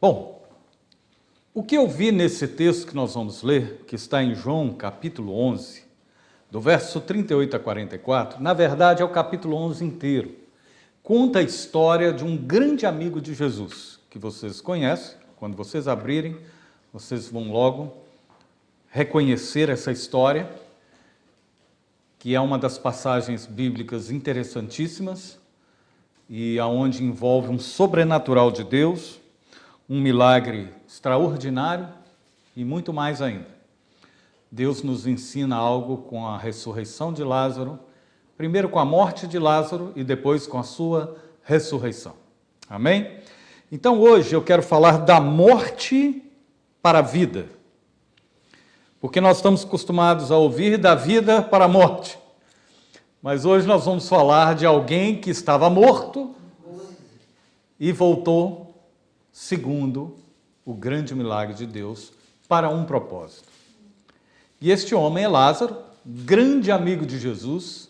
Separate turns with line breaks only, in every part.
Bom, o que eu vi nesse texto que nós vamos ler, que está em João capítulo 11, do verso 38 a 44, na verdade é o capítulo 11 inteiro. Conta a história de um grande amigo de Jesus, que vocês conhecem. Quando vocês abrirem, vocês vão logo reconhecer essa história, que é uma das passagens bíblicas interessantíssimas e aonde envolve um sobrenatural de Deus, um milagre extraordinário e muito mais ainda. Deus nos ensina algo com a ressurreição de Lázaro, primeiro com a morte de Lázaro e depois com a sua ressurreição. Amém? Então hoje eu quero falar da morte para a vida. Porque nós estamos acostumados a ouvir da vida para a morte. Mas hoje nós vamos falar de alguém que estava morto e voltou segundo o grande milagre de Deus para um propósito. E este homem é Lázaro, grande amigo de Jesus,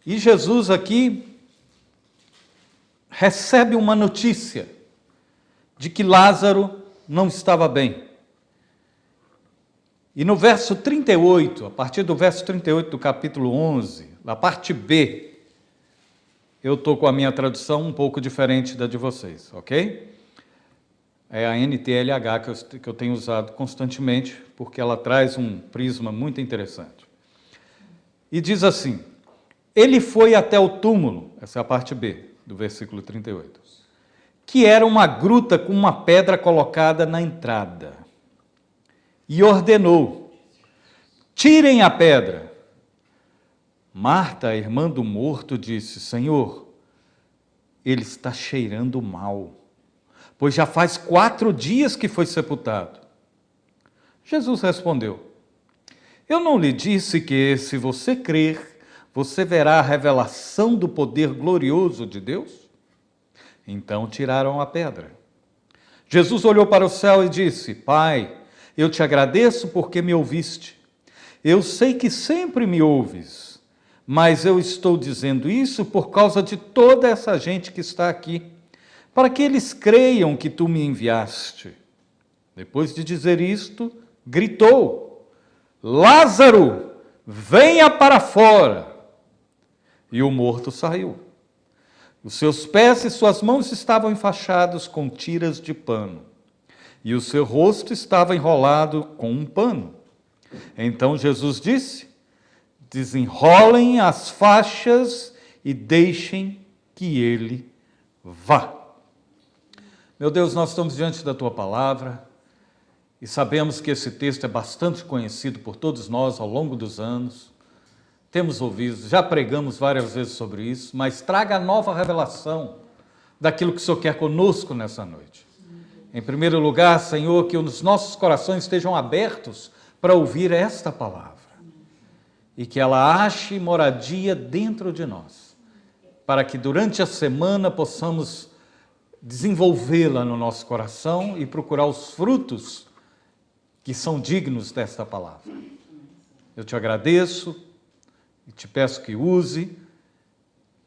e Jesus aqui recebe uma notícia de que Lázaro não estava bem. E no verso 38, a partir do verso 38 do capítulo 11, na parte B, eu estou com a minha tradução um pouco diferente da de vocês, ok? É a NTLH que eu tenho usado constantemente, porque ela traz um prisma muito interessante. E diz assim: ele foi até o túmulo, essa é a parte B do versículo 38, que era uma gruta com uma pedra colocada na entrada, e ordenou: tirem a pedra. Marta, a irmã do morto, disse: Senhor, ele está cheirando mal, pois já faz 4 dias que foi sepultado. Jesus respondeu: eu não lhe disse que, se você crer, você verá a revelação do poder glorioso de Deus? Então tiraram a pedra. Jesus olhou para o céu e disse: Pai, eu te agradeço porque me ouviste. Eu sei que sempre me ouves, mas eu estou dizendo isso por causa de toda essa gente que está aqui, para que eles creiam que tu me enviaste. Depois de dizer isto, gritou: Lázaro, venha para fora! E o morto saiu. Os seus pés e suas mãos estavam enfaixados com tiras de pano, e o seu rosto estava enrolado com um pano. Então Jesus disse: desenrolem as faixas e deixem que ele vá. Meu Deus, nós estamos diante da Tua palavra e sabemos que esse texto é bastante conhecido por todos nós ao longo dos anos. Temos ouvido, já pregamos várias vezes sobre isso, mas traga a nova revelação daquilo que o Senhor quer conosco nessa noite. Em primeiro lugar, Senhor, que os nossos corações estejam abertos para ouvir esta palavra e que ela ache moradia dentro de nós, para que durante a semana possamos desenvolvê-la no nosso coração e procurar os frutos que são dignos desta palavra. Eu te agradeço e te peço que use,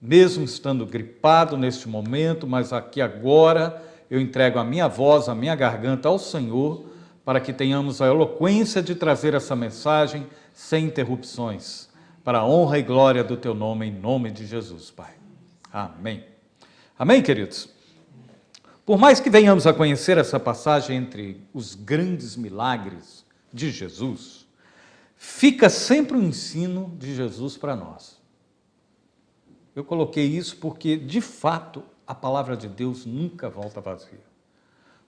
mesmo estando gripado neste momento, mas aqui agora eu entrego a minha voz, a minha garganta ao Senhor, para que tenhamos a eloquência de trazer essa mensagem sem interrupções, para a honra e glória do Teu nome, em nome de Jesus, Pai. Amém. Amém, queridos? Por mais que venhamos a conhecer essa passagem entre os grandes milagres de Jesus, fica sempre um ensino de Jesus para nós. Eu coloquei isso porque, de fato, a palavra de Deus nunca volta vazia.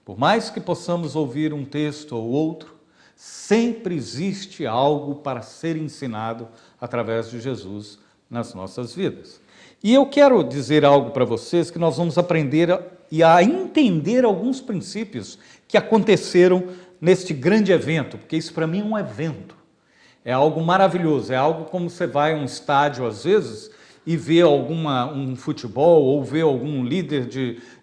Por mais que possamos ouvir um texto ou outro, sempre existe algo para ser ensinado através de Jesus nas nossas vidas. E eu quero dizer algo para vocês que nós vamos aprender a entender alguns princípios que aconteceram neste grande evento, porque isso para mim é um evento. É algo maravilhoso, é algo como você vai a um estádio às vezes e vê um futebol ou vê algum líder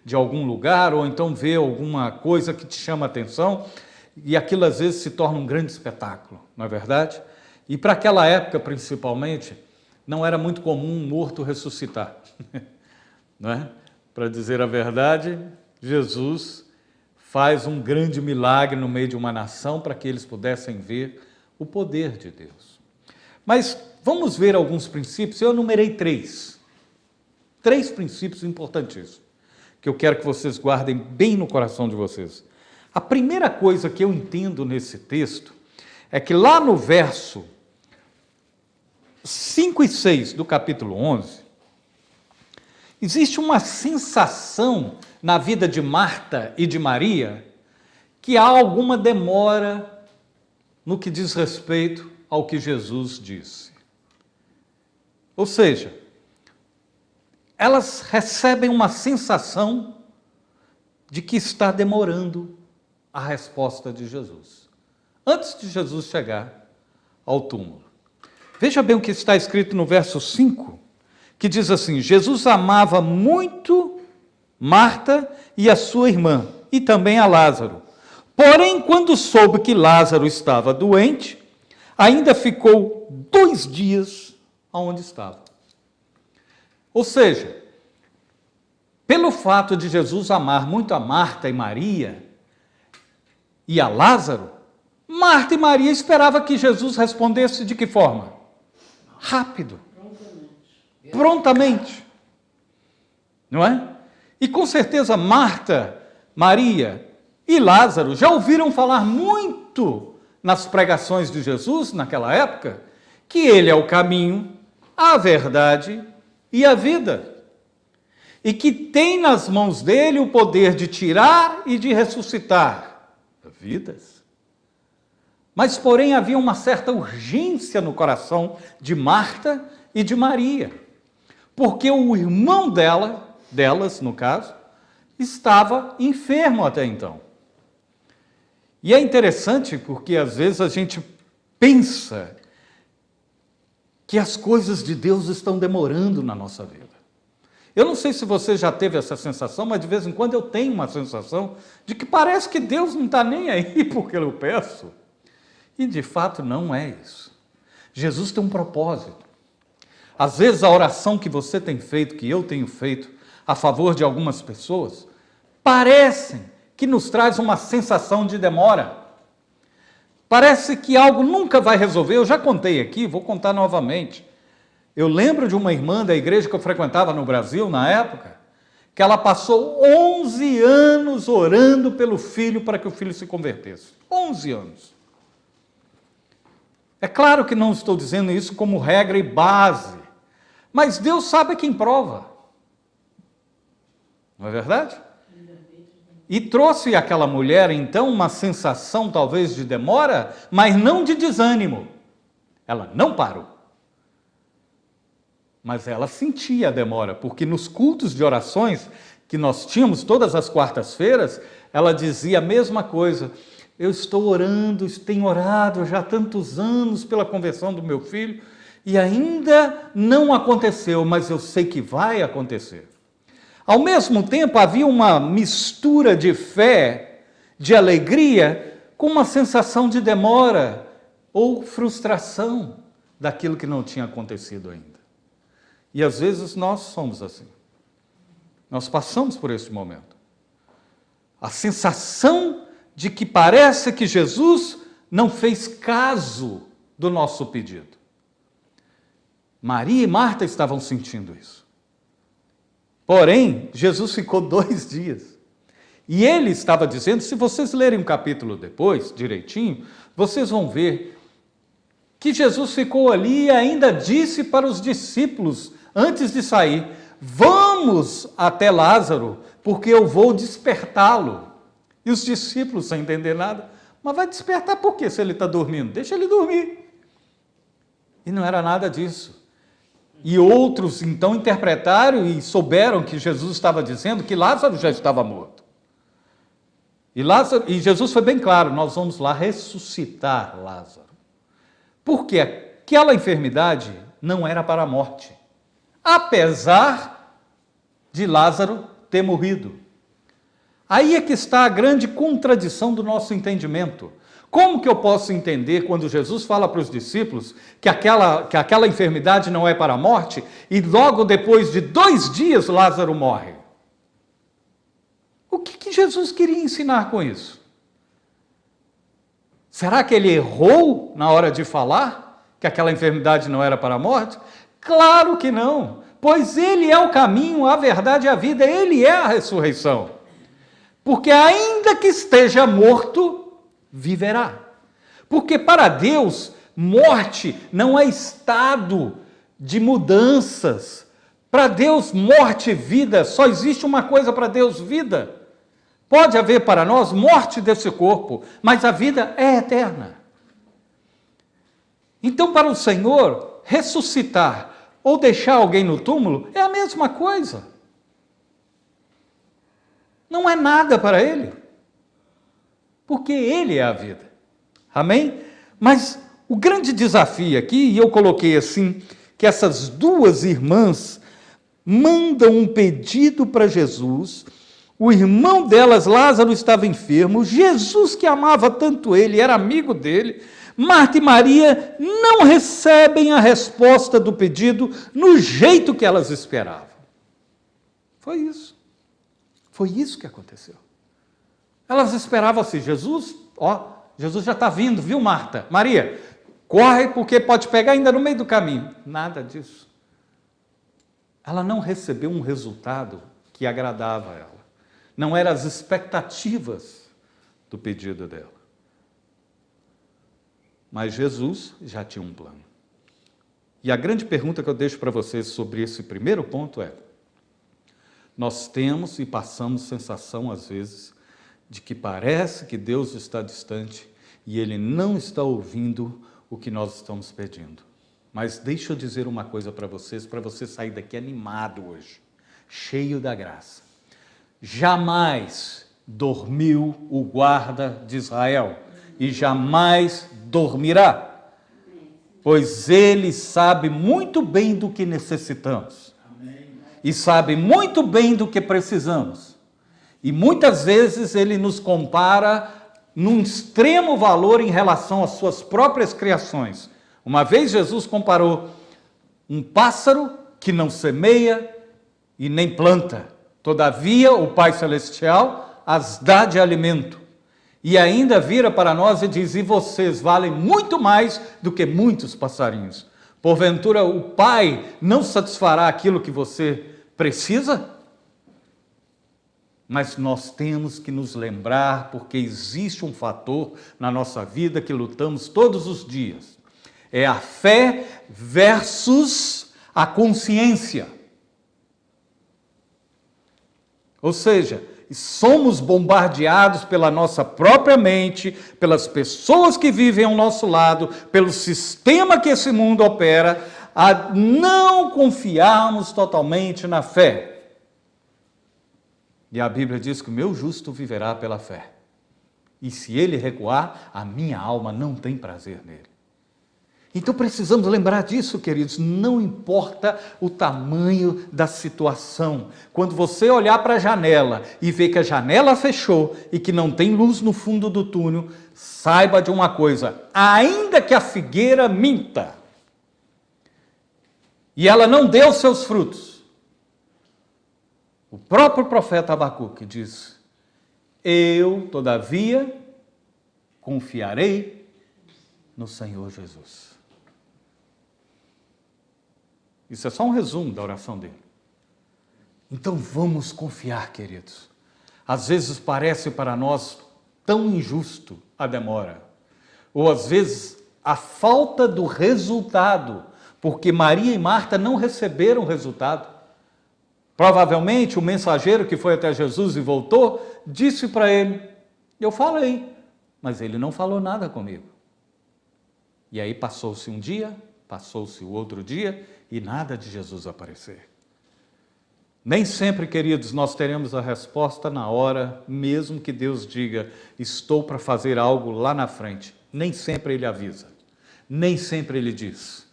de algum lugar ou então vê alguma coisa que te chama a atenção e aquilo às vezes se torna um grande espetáculo, não é verdade? E para aquela época principalmente, não era muito comum um morto ressuscitar, não é? Para dizer a verdade, Jesus faz um grande milagre no meio de uma nação para que eles pudessem ver o poder de Deus. Mas vamos ver alguns princípios. Eu enumerei 3. 3 princípios importantíssimos, que eu quero que vocês guardem bem no coração de vocês. A primeira coisa que eu entendo nesse texto é que lá no verso 5 e 6 do capítulo 11, existe uma sensação na vida de Marta e de Maria que há alguma demora no que diz respeito ao que Jesus disse. Ou seja, elas recebem uma sensação de que está demorando a resposta de Jesus, antes de Jesus chegar ao túmulo. Veja bem o que está escrito no verso 5, que diz assim: Jesus amava muito Marta e a sua irmã, e também a Lázaro. Porém, quando soube que Lázaro estava doente, ainda ficou 2 dias onde estava. Ou seja, pelo fato de Jesus amar muito a Marta e Maria e a Lázaro, Marta e Maria esperavam que Jesus respondesse de que forma? Rápido. Prontamente. Não é? E com certeza Marta, Maria e Lázaro já ouviram falar muito nas pregações de Jesus naquela época, que ele é o caminho, a verdade e a vida. E que tem nas mãos dele o poder de tirar e de ressuscitar vidas. Mas, porém, havia uma certa urgência no coração de Marta e de Maria, porque o irmão delas, no caso, estava enfermo até então. E é interessante porque, às vezes, a gente pensa que as coisas de Deus estão demorando na nossa vida. Eu não sei se você já teve essa sensação, mas de vez em quando eu tenho uma sensação de que parece que Deus não está nem aí porque eu peço. E de fato não é isso. Jesus tem um propósito. Às vezes a oração que você tem feito, que eu tenho feito, a favor de algumas pessoas, parecem que nos traz uma sensação de demora. Parece que algo nunca vai resolver. Eu já contei aqui, vou contar novamente. Eu lembro de uma irmã da igreja que eu frequentava no Brasil, na época, que ela passou 11 anos orando pelo filho para que o filho se convertesse. 11 anos. É claro que não estou dizendo isso como regra e base, mas Deus sabe quem prova. Não é verdade? E trouxe àquela mulher, então, uma sensação talvez de demora, mas não de desânimo. Ela não parou. Mas ela sentia a demora, porque nos cultos de orações que nós tínhamos todas as quartas-feiras, ela dizia a mesma coisa: eu estou orando, tenho orado já há tantos anos pela conversão do meu filho, e ainda não aconteceu, mas eu sei que vai acontecer. Ao mesmo tempo, havia uma mistura de fé, de alegria, com uma sensação de demora ou frustração daquilo que não tinha acontecido ainda. E às vezes nós somos assim. Nós passamos por esse momento. A sensação de que parece que Jesus não fez caso do nosso pedido. Maria e Marta estavam sentindo isso. Porém, Jesus ficou 2 dias. E ele estava dizendo, se vocês lerem o capítulo depois, direitinho, vocês vão ver que Jesus ficou ali e ainda disse para os discípulos, antes de sair: vamos até Lázaro, porque eu vou despertá-lo. E os discípulos, sem entender nada: mas vai despertar por quê se ele está dormindo? Deixa ele dormir. E não era nada disso. E outros, então, interpretaram e souberam que Jesus estava dizendo que Lázaro já estava morto. E Jesus foi bem claro: nós vamos lá ressuscitar Lázaro. Porque aquela enfermidade não era para a morte, apesar de Lázaro ter morrido. Aí é que está a grande contradição do nosso entendimento. Como que eu posso entender quando Jesus fala para os discípulos que aquela enfermidade não é para a morte e logo depois de 2 dias Lázaro morre? O que Jesus queria ensinar com isso? Será que ele errou na hora de falar que aquela enfermidade não era para a morte? Claro que não, pois ele é o caminho, a verdade e a vida, ele é a ressurreição. Porque ainda que esteja morto, viverá. Porque para Deus, morte não é estado de mudanças. Para Deus, morte e vida, só existe uma coisa para Deus, vida. Pode haver para nós morte desse corpo, mas a vida é eterna. Então, para o Senhor, ressuscitar ou deixar alguém no túmulo é a mesma coisa. Não é nada para Ele, porque Ele é a vida. Amém? Mas o grande desafio aqui, e eu coloquei assim, que essas duas irmãs mandam um pedido para Jesus. O irmão delas, Lázaro, estava enfermo. Jesus, que amava tanto ele, era amigo dele. Marta e Maria não recebem a resposta do pedido no jeito que elas esperavam. Foi isso. Foi isso que aconteceu. Elas esperavam assim, Jesus já está vindo, viu, Marta? Maria, corre porque pode pegar ainda no meio do caminho. Nada disso. Ela não recebeu um resultado que agradava a ela. Não eram as expectativas do pedido dela. Mas Jesus já tinha um plano. E a grande pergunta que eu deixo para vocês sobre esse primeiro ponto é: nós temos e passamos sensação, às vezes, de que parece que Deus está distante e Ele não está ouvindo o que nós estamos pedindo. Mas deixa eu dizer uma coisa para você sair daqui animado hoje, cheio da graça. Jamais dormiu o guarda de Israel e jamais dormirá, pois Ele sabe muito bem do que necessitamos e sabe muito bem do que precisamos. E muitas vezes Ele nos compara num extremo valor em relação às suas próprias criações. Uma vez Jesus comparou um pássaro que não semeia e nem planta, todavia o Pai Celestial as dá de alimento. E ainda vira para nós e diz: e vocês valem muito mais do que muitos passarinhos. Porventura o Pai não satisfará aquilo que você precisa? Mas nós temos que nos lembrar, porque existe um fator na nossa vida que lutamos todos os dias. É a fé versus a consciência. Ou seja, somos bombardeados pela nossa própria mente, pelas pessoas que vivem ao nosso lado, pelo sistema que esse mundo opera, a não confiarmos totalmente na fé. E a Bíblia diz que o meu justo viverá pela fé. E se ele recuar, a minha alma não tem prazer nele. Então precisamos lembrar disso, queridos, não importa o tamanho da situação. Quando você olhar para a janela e ver que a janela fechou e que não tem luz no fundo do túnel, saiba de uma coisa: ainda que a figueira minta e ela não deu seus frutos, o próprio profeta Abacuque diz: eu, todavia, confiarei no Senhor Jesus. Isso é só um resumo da oração dele. Então vamos confiar, queridos. Às vezes parece para nós tão injusto a demora, ou às vezes a falta do resultado, porque Maria e Marta não receberam o resultado. Provavelmente o mensageiro que foi até Jesus e voltou, disse para ele: eu falei, mas ele não falou nada comigo. E aí passou-se um dia, passou-se o outro dia, e nada de Jesus aparecer. Nem sempre, queridos, nós teremos a resposta na hora, mesmo que Deus diga: estou para fazer algo lá na frente. Nem sempre Ele avisa, nem sempre Ele diz,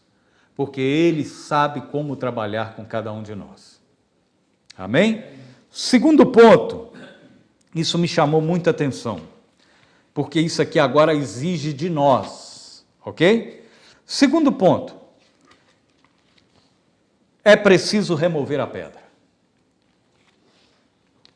porque Ele sabe como trabalhar com cada um de nós. Amém? Segundo ponto, isso me chamou muita atenção, porque isso aqui agora exige de nós, ok? Segundo ponto, é preciso remover a pedra.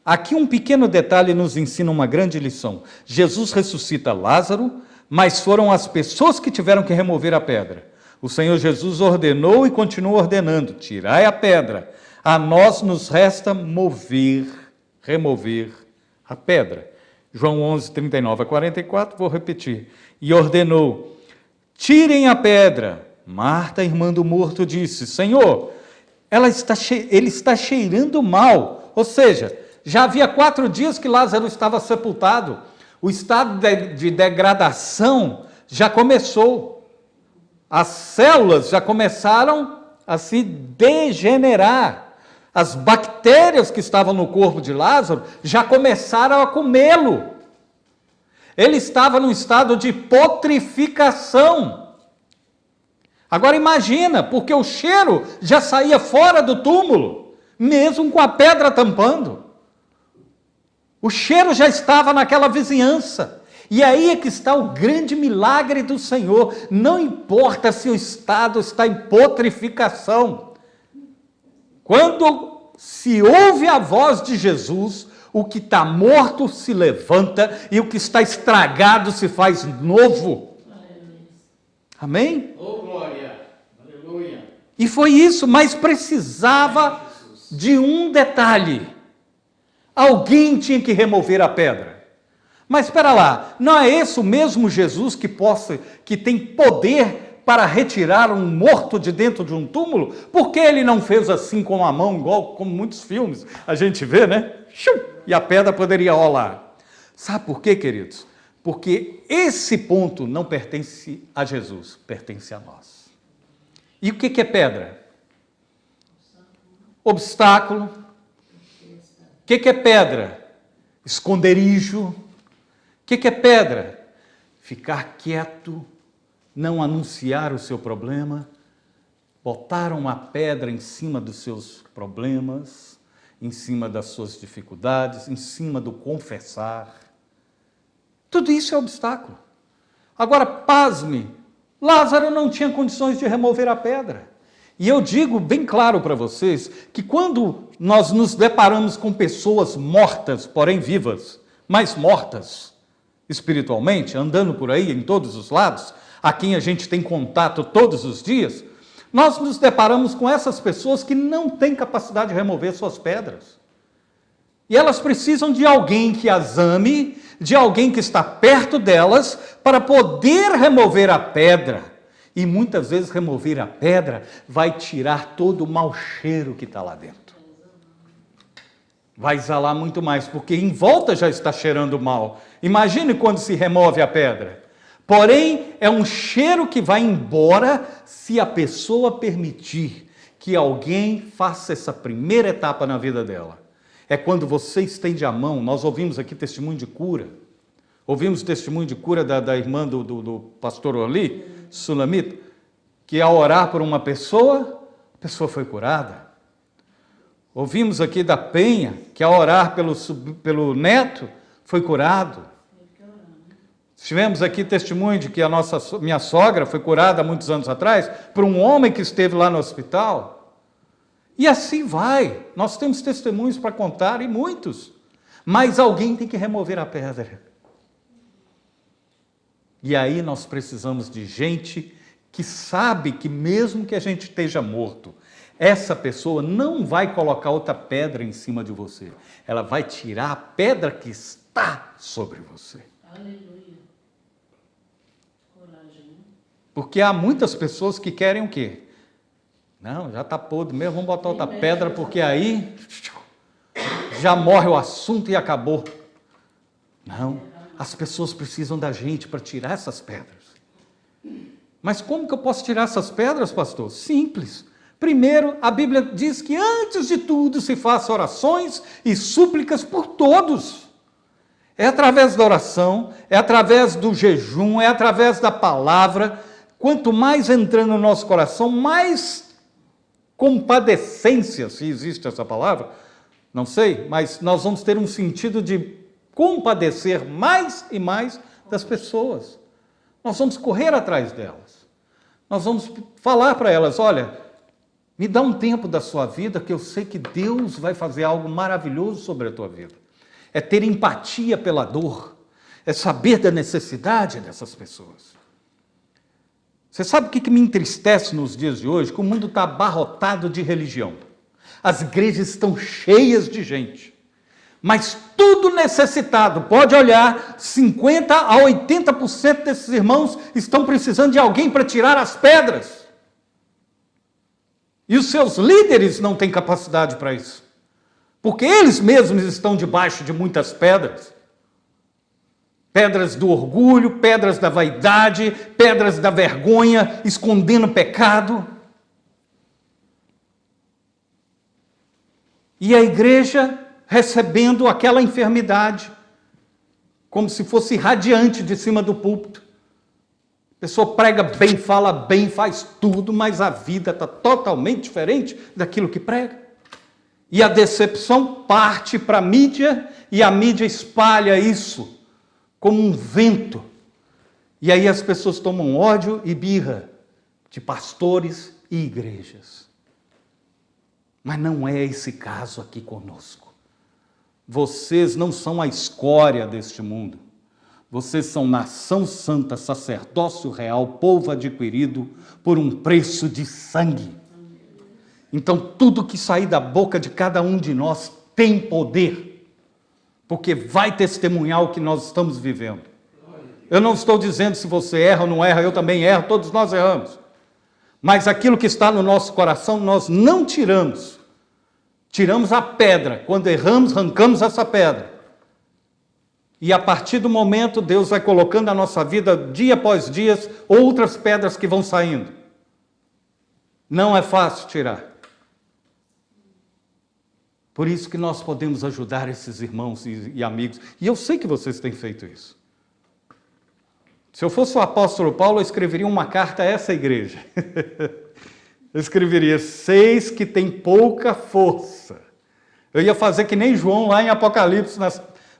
Aqui um pequeno detalhe nos ensina uma grande lição. Jesus ressuscita Lázaro, mas foram as pessoas que tiveram que remover a pedra. O Senhor Jesus ordenou e continua ordenando: tirai a pedra. A nós nos resta remover a pedra. João 11, 39 a 44, vou repetir. E ordenou: tirem a pedra. Marta, irmã do morto, disse: Senhor, ele está cheirando mal. Ou seja, já havia 4 dias que Lázaro estava sepultado. O estado de degradação já começou. As células já começaram a se degenerar. As bactérias que estavam no corpo de Lázaro já começaram a comê-lo. Ele estava num estado de putrificação. Agora imagina, porque o cheiro já saía fora do túmulo, mesmo com a pedra tampando. O cheiro já estava naquela vizinhança. E aí é que está o grande milagre do Senhor. Não importa se o estado está em putrificação. Quando se ouve a voz de Jesus, o que está morto se levanta e o que está estragado se faz novo. Amém?
Oh, glória! Aleluia!
E foi isso, mas precisava de um detalhe. Alguém tinha que remover a pedra. Mas espera lá, não é esse o mesmo Jesus que tem poder para retirar um morto de dentro de um túmulo? Por que ele não fez assim com a mão, igual como muitos filmes a gente vê, né? E a pedra poderia rolar. Sabe por quê, queridos? Porque esse ponto não pertence a Jesus, pertence a nós. E o que é pedra? Obstáculo. O que é pedra? Esconderijo. O que é pedra? Ficar quieto, não anunciar o seu problema, botar uma pedra em cima dos seus problemas, em cima das suas dificuldades, em cima do confessar. Tudo isso é obstáculo. Agora, pasme, Lázaro não tinha condições de remover a pedra. E eu digo bem claro para vocês que quando nós nos deparamos com pessoas mortas, porém vivas, mas mortas espiritualmente, andando por aí em todos os lados, a quem a gente tem contato todos os dias, nós nos deparamos com essas pessoas que não têm capacidade de remover suas pedras. E elas precisam de alguém que as ame, de alguém que está perto delas, para poder remover a pedra. E muitas vezes remover a pedra vai tirar todo o mau cheiro que está lá dentro. Vai exalar muito mais, porque em volta já está cheirando mal. Imagine quando se remove a pedra. Porém, é um cheiro que vai embora se a pessoa permitir que alguém faça essa primeira etapa na vida dela. É quando você estende a mão. Nós ouvimos aqui testemunho de cura. Ouvimos testemunho de cura da irmã do pastor Oli, Sulamita, que ao orar por uma pessoa, a pessoa foi curada. Ouvimos aqui da Penha, que ao orar pelo neto, foi curado. Tivemos aqui testemunho de que minha sogra foi curada há muitos anos atrás por um homem que esteve lá no hospital. E assim vai. Nós temos testemunhos para contar, e muitos. Mas alguém tem que remover a pedra. E aí nós precisamos de gente que sabe que mesmo que a gente esteja morto, essa pessoa não vai colocar outra pedra em cima de você. Ela vai tirar a pedra que está sobre você.
Aleluia. Coragem, né?
Porque há muitas pessoas que querem o quê? Não, já está podre mesmo, vamos botar outra pedra, porque aí já morre o assunto e acabou. Não. As pessoas precisam da gente para tirar essas pedras. Mas como que eu posso tirar essas pedras, pastor? Simples. Primeiro, a Bíblia diz que antes de tudo se faça orações e súplicas por todos. É através da oração, é através do jejum, é através da palavra. Quanto mais entrar no nosso coração, mais compadecência, se existe essa palavra, não sei, mas nós vamos ter um sentido de compadecer mais e mais das pessoas. Nós vamos correr atrás delas. Nós vamos falar para elas: olha, Me dá um tempo da sua vida que eu sei que Deus vai fazer algo maravilhoso sobre a tua vida. É ter empatia pela dor, é saber da necessidade dessas pessoas. Você sabe o que me entristece nos dias de hoje? Que o mundo está abarrotado de religião. As igrejas estão cheias de gente, mas tudo necessitado. Pode olhar, 50% a 80% desses irmãos estão precisando de alguém para tirar as pedras. E os seus líderes não têm capacidade para isso, porque eles mesmos estão debaixo de muitas pedras. Pedras do orgulho, pedras da vaidade, pedras da vergonha, escondendo pecado. E a igreja recebendo aquela enfermidade, como se fosse radiante de cima do púlpito. A pessoa prega bem, fala bem, faz tudo, mas a vida está totalmente diferente daquilo que prega. E a decepção parte para a mídia, e a mídia espalha isso como um vento. E aí as pessoas tomam ódio e birra de pastores e igrejas. Mas não é esse caso aqui conosco. Vocês não são a escória deste mundo. Vocês são nação santa, sacerdócio real, povo adquirido por um preço de sangue. Então, tudo que sair da boca de cada um de nós tem poder, porque vai testemunhar o que nós estamos vivendo. Eu não estou dizendo se você erra ou não erra, eu também erro, todos nós erramos. Mas aquilo que está no nosso coração, nós não tiramos. Tiramos a pedra. Quando erramos, arrancamos essa pedra. E a partir do momento, Deus vai colocando na nossa vida, dia após dia, outras pedras que vão saindo. Não é fácil tirar. Por isso que nós podemos ajudar esses irmãos e amigos. E eu sei que vocês têm feito isso. Se eu fosse o apóstolo Paulo, eu escreveria uma carta a essa igreja. Eu escreveria: seis que têm pouca força. Eu ia fazer que nem João lá em Apocalipse,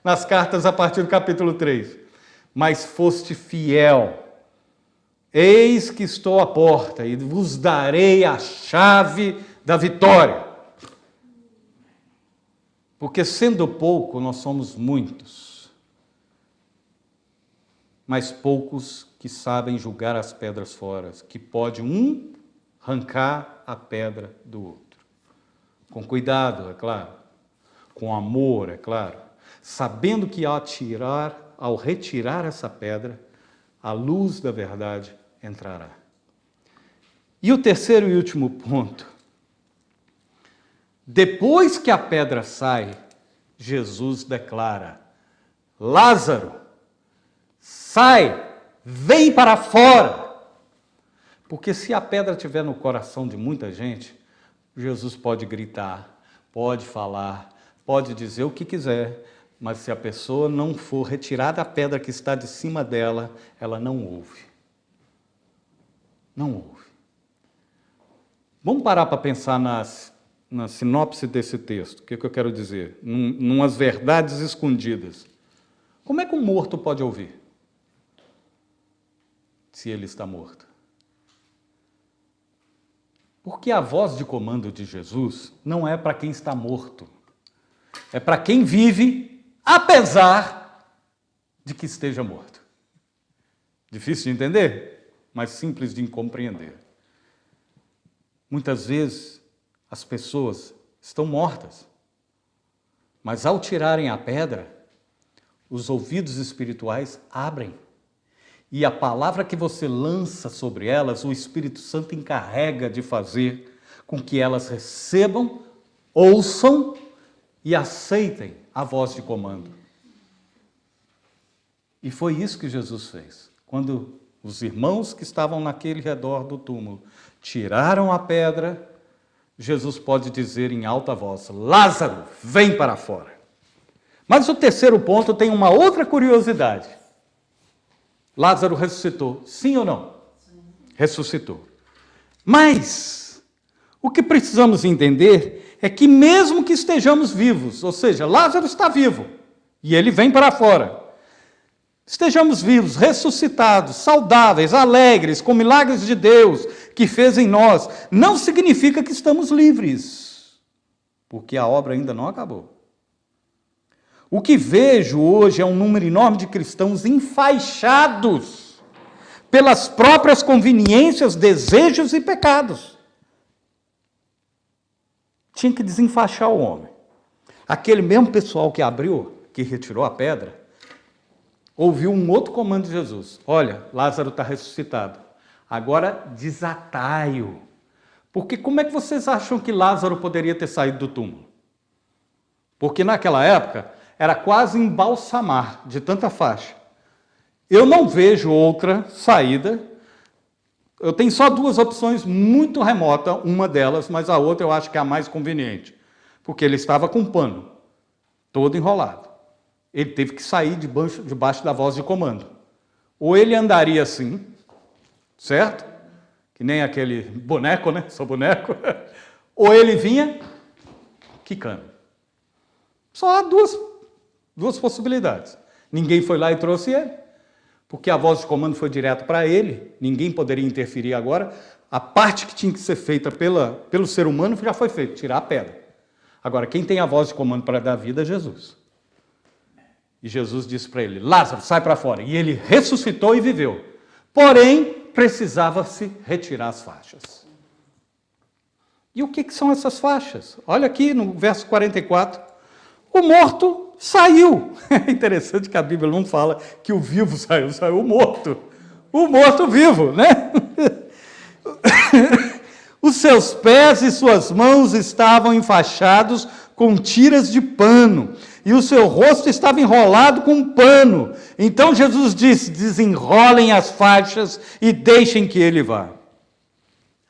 nas cartas a partir do capítulo 3. Mas foste fiel. Eis que estou à porta e vos darei a chave da vitória. Porque sendo pouco, nós somos muitos. Mas poucos que sabem julgar as pedras fora, que pode um arrancar a pedra do outro. Com cuidado, é claro. Com amor, é claro. Sabendo que ao retirar essa pedra, a luz da verdade entrará. E o terceiro e último ponto. Depois que a pedra sai, Jesus declara: Lázaro, sai, vem para fora. Porque se a pedra estiver no coração de muita gente, Jesus pode gritar, pode falar, pode dizer o que quiser, mas se a pessoa não for retirada a pedra que está de cima dela, ela não ouve. Não ouve. Vamos parar para pensar na sinopse desse texto. O que eu quero dizer? Numas verdades escondidas. Como é que um morto pode ouvir? Se ele está morto. Porque a voz de comando de Jesus não é para quem está morto. É para quem vive, apesar de que esteja morto. Difícil de entender, mas simples de compreender. Muitas vezes as pessoas estão mortas, mas ao tirarem a pedra, os ouvidos espirituais abrem. E a palavra que você lança sobre elas, o Espírito Santo encarrega de fazer com que elas recebam, ouçam e aceitem a voz de comando. E foi isso que Jesus fez. Quando os irmãos que estavam naquele redor do túmulo tiraram a pedra, Jesus pode dizer em alta voz: Lázaro, vem para fora. Mas o terceiro ponto tem uma outra curiosidade. Lázaro ressuscitou, sim ou não? Sim. Ressuscitou. Mas o que precisamos entender é que mesmo que estejamos vivos, ou seja, Lázaro está vivo e ele vem para fora, estejamos vivos, ressuscitados, saudáveis, alegres, com milagres de Deus, que fez em nós, não significa que estamos livres, porque a obra ainda não acabou. O que vejo hoje é um número enorme de cristãos enfaixados pelas próprias conveniências, desejos e pecados. Tinha que desenfaixar o homem. Aquele mesmo pessoal que abriu, que retirou a pedra, ouviu um outro comando de Jesus. Olha, Lázaro está ressuscitado. Agora desatai-o. Porque como é que vocês acham que Lázaro poderia ter saído do túmulo? Porque naquela época era quase embalsamar de tanta faixa. Eu não vejo outra saída. Eu tenho só duas opções muito remotas, uma delas, mas a outra eu acho que é a mais conveniente. Porque ele estava com um pano, todo enrolado. Ele teve que sair debaixo da voz de comando. Ou ele andaria assim, certo? Que nem aquele boneco, né? Sou boneco. Ou ele vinha quicando. Só há duas possibilidades. Ninguém foi lá e trouxe ele, porque a voz de comando foi direto para ele, ninguém poderia interferir agora. A parte que tinha que ser feita pelo ser humano já foi feita, tirar a pedra. Agora, quem tem a voz de comando para dar vida é Jesus. E Jesus disse para ele, Lázaro, sai para fora. E ele ressuscitou e viveu. Porém, precisava-se retirar as faixas. E o que são essas faixas? Olha aqui no verso 44. O morto saiu. É interessante que a Bíblia não fala que o vivo saiu, saiu o morto. O morto vivo, né? Os seus pés e suas mãos estavam enfaixados com tiras de pano, e o seu rosto estava enrolado com um pano. Então Jesus disse, desenrolem as faixas e deixem que ele vá.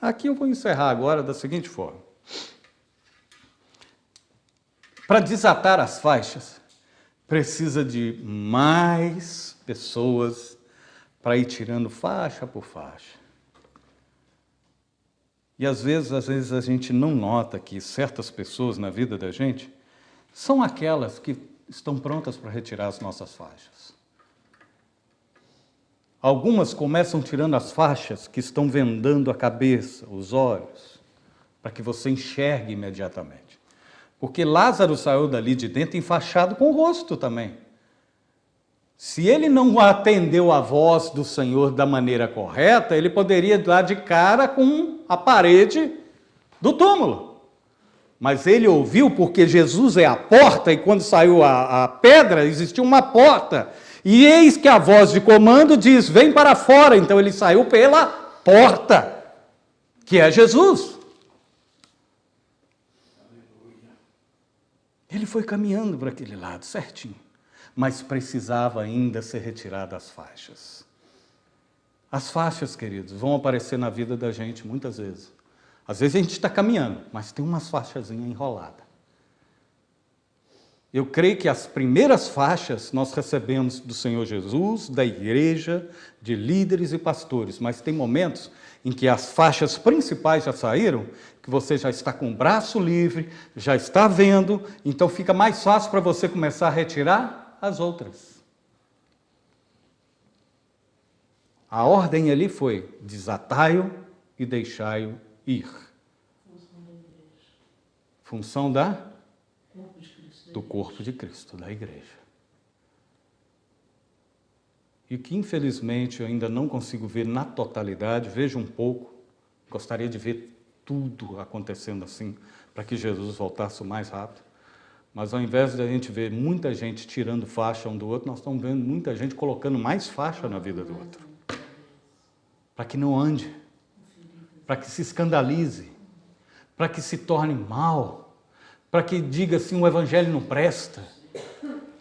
Aqui eu vou encerrar agora da seguinte forma. Para desatar as faixas, precisa de mais pessoas para ir tirando faixa por faixa. E às vezes a gente não nota que certas pessoas na vida da gente são aquelas que estão prontas para retirar as nossas faixas. Algumas começam tirando as faixas que estão vendando a cabeça, os olhos, para que você enxergue imediatamente. Porque Lázaro saiu dali de dentro enfaixado com o rosto também. Se ele não atendeu a voz do Senhor da maneira correta, ele poderia dar de cara com a parede do túmulo. Mas ele ouviu porque Jesus é a porta, e quando saiu a pedra, existia uma porta. E eis que a voz de comando diz, vem para fora. Então ele saiu pela porta, que é Jesus. Ele foi caminhando para aquele lado, certinho. Mas precisava ainda ser retirada as faixas. As faixas, queridos, vão aparecer na vida da gente muitas vezes. Às vezes a gente está caminhando, mas tem umas faixazinhas enroladas. Eu creio que as primeiras faixas nós recebemos do Senhor Jesus, da igreja, de líderes e pastores, mas tem momentos em que as faixas principais já saíram, que você já está com o braço livre, já está vendo, então fica mais fácil para você começar a retirar as outras. A ordem ali foi, desatai-o e deixai-o ir. Função do corpo de Cristo, da igreja. E que infelizmente eu ainda não consigo ver na totalidade, vejo um pouco, gostaria de ver tudo acontecendo assim, para que Jesus voltasse o mais rápido. Mas ao invés de a gente ver muita gente tirando faixa um do outro, nós estamos vendo muita gente colocando mais faixa na vida do outro. Para que não ande, para que se escandalize, para que se torne mal, para que diga assim, o evangelho não presta,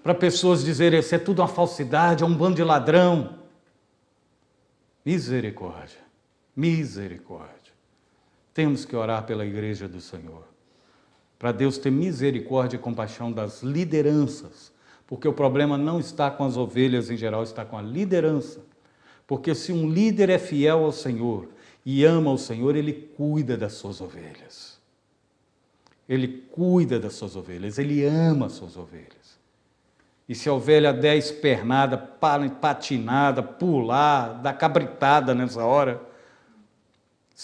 para pessoas dizerem, isso é tudo uma falsidade, é um bando de ladrão. Misericórdia, misericórdia. Temos que orar pela igreja do Senhor, para Deus ter misericórdia e compaixão das lideranças, porque o problema não está com as ovelhas em geral, está com a liderança. Porque se um líder é fiel ao Senhor e ama o Senhor, ele cuida das suas ovelhas. Ele cuida das suas ovelhas, ele ama as suas ovelhas. E se a ovelha der espernada, patinada, pular, dar cabritada nessa hora,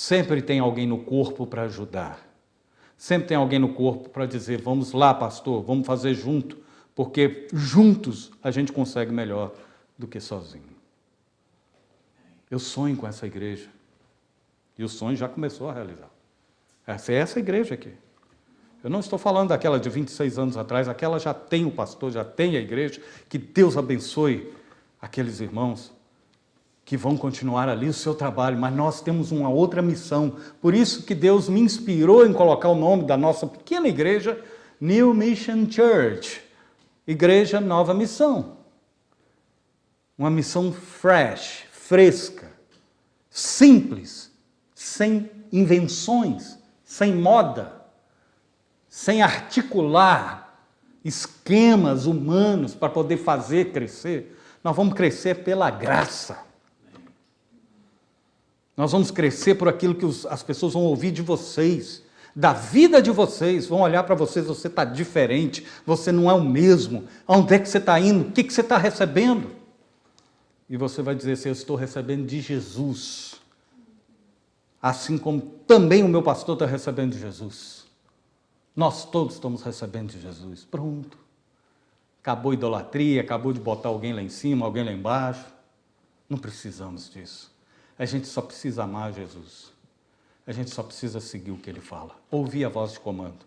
sempre tem alguém no corpo para ajudar. Sempre tem alguém no corpo para dizer, vamos lá, pastor, vamos fazer junto, porque juntos a gente consegue melhor do que sozinho. Eu sonho com essa igreja. E o sonho já começou a realizar. Essa é essa igreja aqui. Eu não estou falando daquela de 26 anos atrás, aquela já tem o pastor, já tem a igreja, que Deus abençoe aqueles irmãos que vão continuar ali o seu trabalho, mas nós temos uma outra missão. Por isso que Deus me inspirou em colocar o nome da nossa pequena igreja, New Mission Church, Igreja Nova Missão. Uma missão fresh, fresca, simples, sem invenções, sem moda, sem articular esquemas humanos para poder fazer crescer. Nós vamos crescer pela graça. Nós vamos crescer por aquilo que as pessoas vão ouvir de vocês, da vida de vocês, vão olhar para vocês, você está diferente, você não é o mesmo, aonde é que você está indo, o que você está recebendo? E você vai dizer assim, eu estou recebendo de Jesus, assim como também o meu pastor está recebendo de Jesus. Nós todos estamos recebendo de Jesus. Pronto. Acabou a idolatria, acabou de botar alguém lá em cima, alguém lá embaixo. Não precisamos disso. A gente só precisa amar Jesus. A gente só precisa seguir o que ele fala. Ouvir a voz de comando.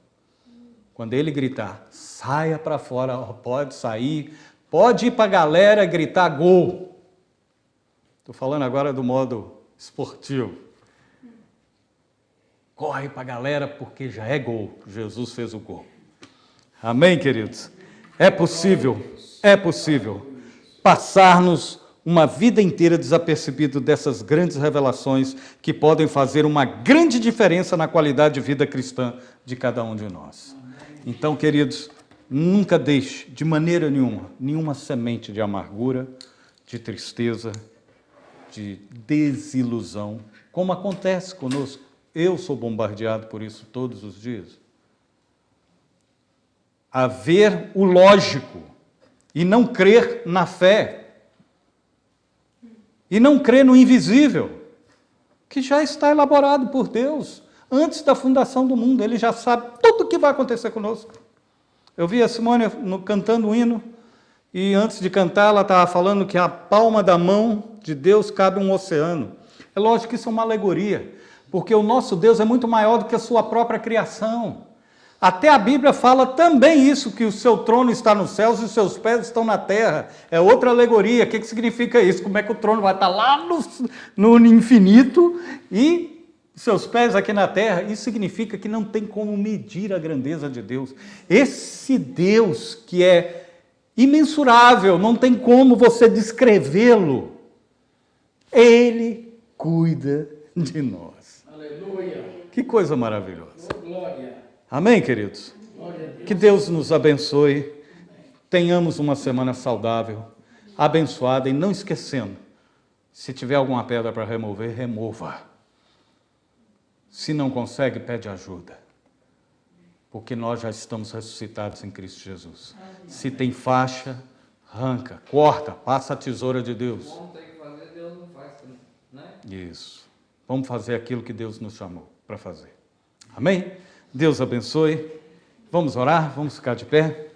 Quando ele gritar, saia para fora, pode sair, pode ir para a galera gritar gol. Estou falando agora do modo esportivo. Corre para a galera porque já é gol. Jesus fez o gol. Amém, queridos? É possível passar-nos uma vida inteira desapercebido dessas grandes revelações que podem fazer uma grande diferença na qualidade de vida cristã de cada um de nós. Então, queridos, nunca deixe, de maneira nenhuma semente de amargura, de tristeza, de desilusão, como acontece conosco. Eu sou bombardeado por isso todos os dias. A ver o lógico e não crer na fé. E não crer no invisível, que já está elaborado por Deus. Antes da fundação do mundo, Ele já sabe tudo o que vai acontecer conosco. Eu vi a Simone cantando um hino, e antes de cantar, ela estava falando que a palma da mão de Deus cabe um oceano. É lógico que isso é uma alegoria, porque o nosso Deus é muito maior do que a sua própria criação. Até a Bíblia fala também isso, que o seu trono está nos céus e os seus pés estão na terra. É outra alegoria. O que significa isso? Como é que o trono vai estar lá no infinito e seus pés aqui na terra? Isso significa que não tem como medir a grandeza de Deus. Esse Deus que é imensurável, não tem como você descrevê-lo. Ele cuida de nós.
Aleluia.
Que coisa maravilhosa.
Oh, glória.
Amém, queridos?
Glória a Deus.
Que Deus nos abençoe, tenhamos uma semana saudável, abençoada e não esquecendo, se tiver alguma pedra para remover, remova. Se não consegue, pede ajuda, porque nós já estamos ressuscitados em Cristo Jesus. Se tem faixa, arranca, corta, passa a tesoura de Deus.
Vamos ter que fazer, Deus não faz, né?
Isso. Vamos fazer aquilo que Deus nos chamou para fazer. Amém? Deus abençoe. Vamos orar? Vamos ficar de pé?